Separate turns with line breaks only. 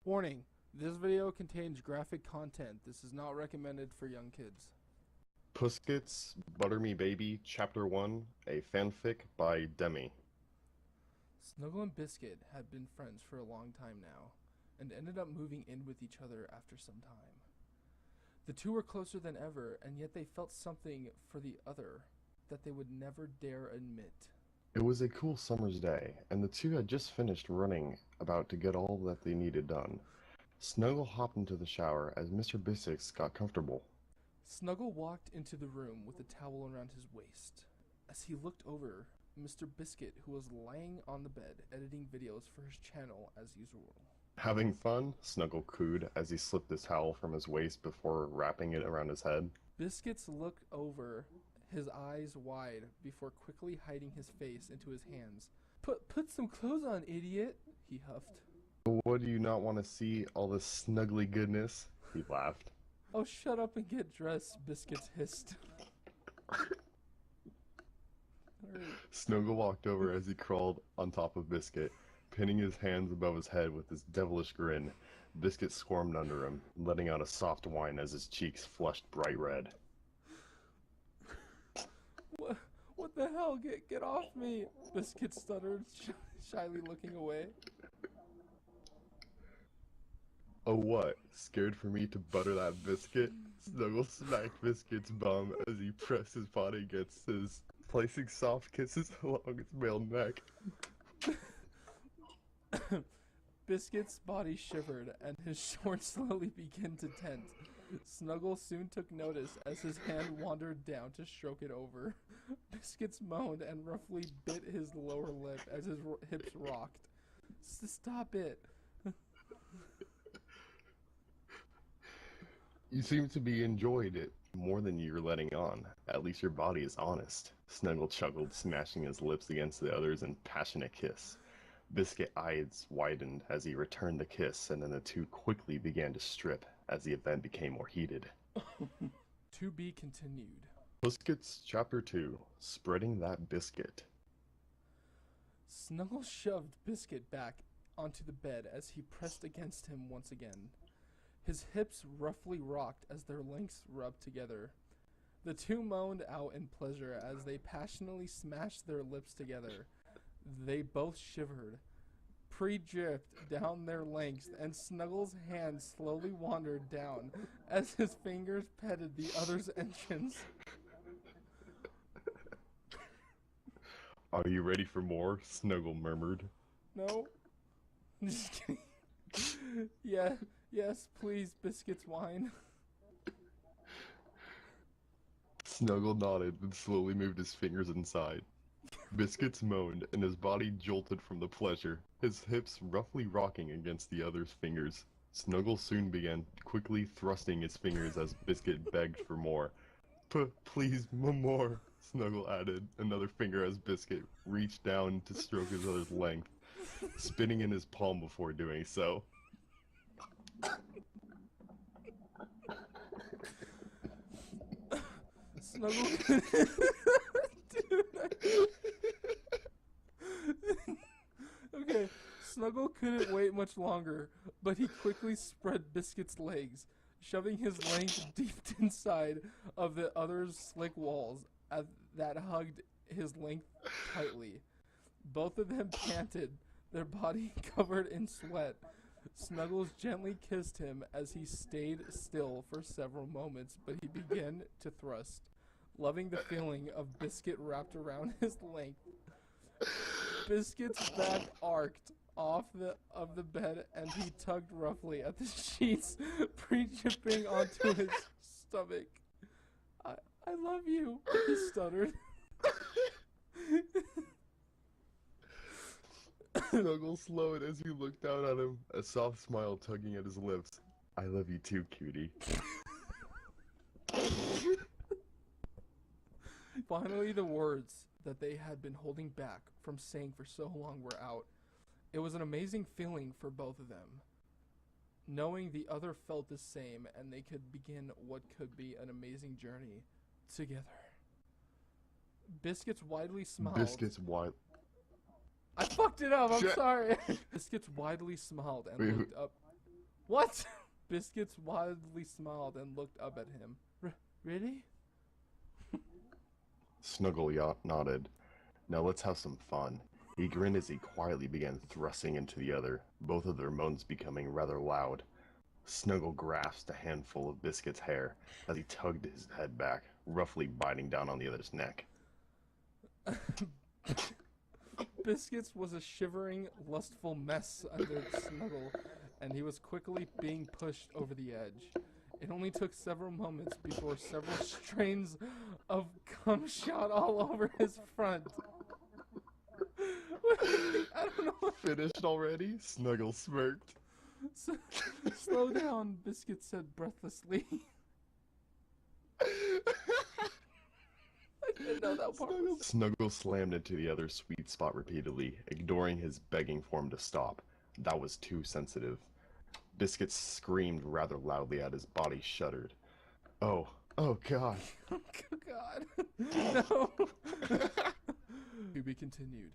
Warning, this video contains graphic content. This is not recommended for young kids.
Puskits, Butter Me Baby, Chapter 1, a fanfic by Deme.
Snuggle and Biscuit had been friends for a long time now, and ended up moving in with each other after some time. The two were closer than ever, and yet they felt something for the other that they would never dare admit.
It was a cool summer's day, and the two had just finished running about to get all that they needed done. Snuggle hopped into the shower as Mr. Biscuits got comfortable.
Snuggle walked into the room with a towel around his waist. As he looked over, Mr. Biscuit, who was lying on the bed editing videos for his channel as usual.
Having fun? Snuggle cooed as he slipped the towel from his waist before wrapping it around his head.
Biscuits looked over, his eyes wide, before quickly hiding his face into his hands. Put some clothes on, idiot, he huffed.
What, do you not want to see all this snuggly goodness? He laughed.
Oh, shut up and get dressed, Biscuits hissed.
Snuggle walked over as he crawled on top of Biscuit, pinning his hands above his head with his devilish grin. Biscuit squirmed under him, letting out a soft whine as his cheeks flushed bright red.
What the hell? Get off me! Biscuit stuttered, shyly looking away.
Oh what? Scared for me to butter that biscuit? Snuggle smacked Biscuit's bum as he pressed his body against his, placing soft kisses along his male neck.
Biscuit's body shivered, and his shorts slowly began to tent. Snuggle soon took notice as his hand wandered down to stroke it over. Biscuits moaned and roughly bit his lower lip as his hips rocked. Stop it.
You seem to be enjoyed it more than you're letting on. At least your body is honest. Snuggle chuckled, smashing his lips against the others in passionate kiss. Biscuit eyes widened as he returned the kiss, and then the two quickly began to strip as the event became more heated.
To be continued.
Puskits Chapter 2, Spreading That Biscuit.
Snuggle shoved Biscuit back onto the bed as he pressed against him once again. His hips roughly rocked as their lengths rubbed together. The two moaned out in pleasure as they passionately smashed their lips together. They both shivered, pre-dripped down their lengths, and Snuggle's hand slowly wandered down as his fingers petted the other's entrance.
Are you ready for more? Snuggle murmured.
No. Just kidding. Yes, please, Biscuits whine.
Snuggle nodded and slowly moved his fingers inside. Biscuits moaned, and his body jolted from the pleasure, his hips roughly rocking against the other's fingers. Snuggle soon began quickly thrusting his fingers as Biscuit begged for more. Please, more, Snuggle added, another finger as Biscuit reached down to stroke his other's length, spinning in his palm before doing so.
Snuggle Okay, Snuggle couldn't wait much longer, but he quickly spread Biscuit's legs, shoving his length deep inside of the other's slick walls that hugged his length tightly. Both of them panted, their body covered in sweat. Snuggles gently kissed him as he stayed still for several moments, but he began to thrust, loving the feeling of Biscuit wrapped around his length. Biscuit's back arced off of the bed, and he tugged roughly at the sheets, pre-chipping onto his stomach. I love you, he stuttered.
Snuggle slowed as he looked down at him, a soft smile tugging at his lips. I love you too, cutie.
Finally, the words that they had been holding back from saying for so long were out. It was an amazing feeling for both of them, knowing the other felt the same, and they could begin what could be an amazing journey together. Biscuits widely smiled. I fucked it up, I'm sorry. Biscuits widely smiled and looked up. What? Biscuits wildly smiled and looked up at him. Really?
Snuggle nodded. Now let's have some fun. He grinned as he quietly began thrusting into the other, both of their moans becoming rather loud. Snuggle grasped a handful of Biscuit's hair as he tugged his head back, roughly biting down on the other's neck.
Biscuits was a shivering, lustful mess under Snuggle, and he was quickly being pushed over the edge. It only took several moments before several strains of cum shot all over his front. I don't know.
Finished already? Snuggle smirked.
Slow down, Biscuit said breathlessly. I didn't know that part.
Snuggle slammed into the other's sweet spot repeatedly, ignoring his begging for him to stop. That was too sensitive. Biscuit screamed rather loudly as his body shuddered. Oh God.
Oh God. No. To be continued.